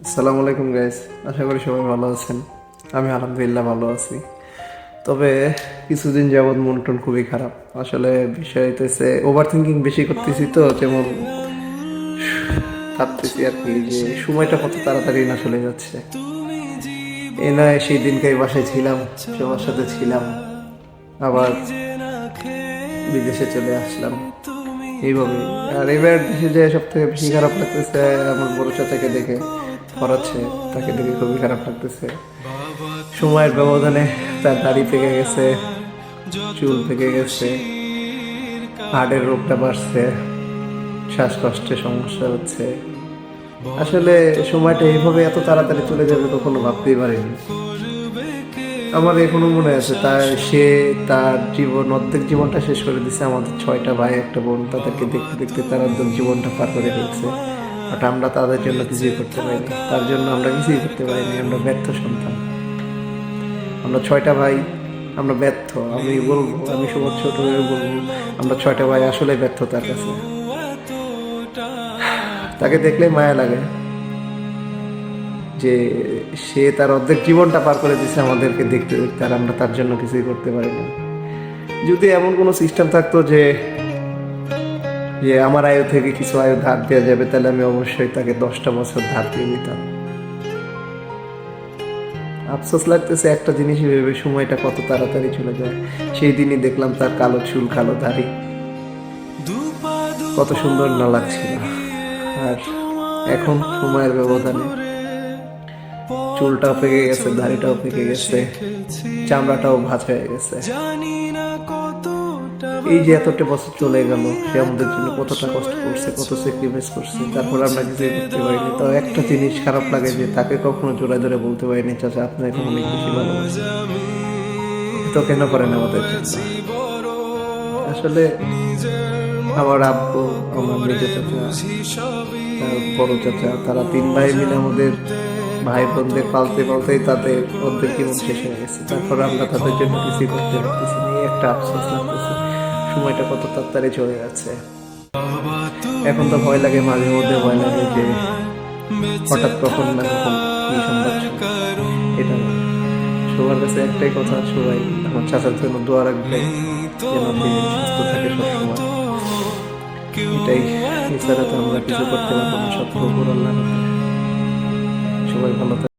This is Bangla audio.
আসসালামু আলাইকুম গাইস, আশা করি সবাই ভালো আছেন। আমি আলহামদুলিল্লাহ ভালো আছি। তবে কিছুদিন যাবৎ মন টন খুবই খারাপ। আসলে বিষয় হইতেছে ওভার থিঙ্কিং বেশি করতেছি, তো যেমন ভাবতেছি আর কি যে সময়টা কত তাড়াতাড়ি না চলে যাচ্ছে। এ নয় সেই দিনকে বাসায় ছিলাম, সবার সাথে ছিলাম, আবার বিদেশে চলে আসলাম এইভাবে। আর এবার দেশে যে সব থেকে বেশি খারাপ লাগতেছে আমার বড় চাচাকে দেখে, পড়াচ্ছে, তাকে দেখে খুবই খারাপ লাগতেছে। সময়ের ব্যবধানে তার দাড়ি পেকে গেছে, চুল পেকে গেছে, হার্টের রোগটা বাড়ছে, শ্বাসকষ্টের সমস্যা হচ্ছে। আসলে সময়টা এইভাবে এত তাড়াতাড়ি চলে যাবে কখনো ভাবতেই পারিনি। আমার এখনো মনে আছে তার জীবন অর্ধেক জীবনটা শেষ করে দিছে। আমাদের 6টা ভাই একটা বোন, তাদেরকে দেখতে দেখতে তার অর্ধেক জীবনটা পার করে ফেলছে। বাট আমরা তাদের জন্য কিছুই করতে পারিনি, তার জন্য আমরা কিছুই করতে পারিনি। আমরা ব্যর্থ সন্তান, আমরা 6টা ভাই, আমরা ব্যর্থ। আমি সবার ছোট হয়ে বলবো, আমরা 6টা ভাই আসলে ব্যর্থ তার কাছে। তাকে দেখলে মায়া লাগে যে সে তার অর্ধেক জীবনটা পার করে দিচ্ছে আমাদেরকে দেখতে দেখতে, আর আমরা তার জন্য কিছুই করতে পারিনি। যদি এমন কোনো সিস্টেম থাকতো যে যে আমার আয়ু থেকে কিছু আয়ু ধার দেওয়া যাবে, তাহলে আমি অবশ্যই তাকে 10টা বছর ধার দিয়ে দিতাম। আফসোস লাগতেছে একটা জিনিস ভেবে, সময়টা কত তাড়াতাড়ি চলে যায়। সেই দিনই দেখলাম তার কালো চুল, কালো দাড়ি, কত সুন্দর না লাগছিল। আর এখন সময়ের ব্যবধানে চুলটাও পেকে গেছে, দাড়িটাও পেকে গেছে, চামড়াটাও ভাঁজ হয়ে গেছে। এই যে এতটা বছর চলে গেল, সে আমাদের জন্য কতটা কষ্ট করছে, কত স্যাক্রিফাইস করছে, তারপর আমরা কিছুই করতে পারিনি। তো একটা জিনিস খারাপ লাগে যে তাকে কখনো জোড়ায় ধরে বলতে পারিনি, চাচা আপনি এখন অনেক বেশি ভালোবাসেন, তো কেন করেন আমাদের জন্য। আসলে আমার আব্বু, আমার মেজো চাচা, তার বড় চাচা, তারা 3 ভাই মিলে আমাদের ভাই বোনদের পালতে পালতেই তাদের অর্ধেক জীবন শেষ হয়ে গেছে। তারপর আমরা তাদের জন্য কিছুই করতে পারতেছি না, এই একটা আফসোস লাগতেছে। সময়টা কত তাড়াতাড়ি চলে যাচ্ছে। এখন তো ভয় লাগে, মাঝে মধ্যে ভয় লাগে যে হঠাৎ কখন না কখন কি সংবাদ শুনি। এটা না, সবার কাছে একটাই কথা, সবাই আমার চাচার জন্য দোয়া রাখবে যেন সে সুস্থ থাকে সবসময়। এটাই, এছাড়া তো আমরা কিছু করতে পারবো না, সব উপর আল্লাহর হাতে। সবাই ভালো থাকে।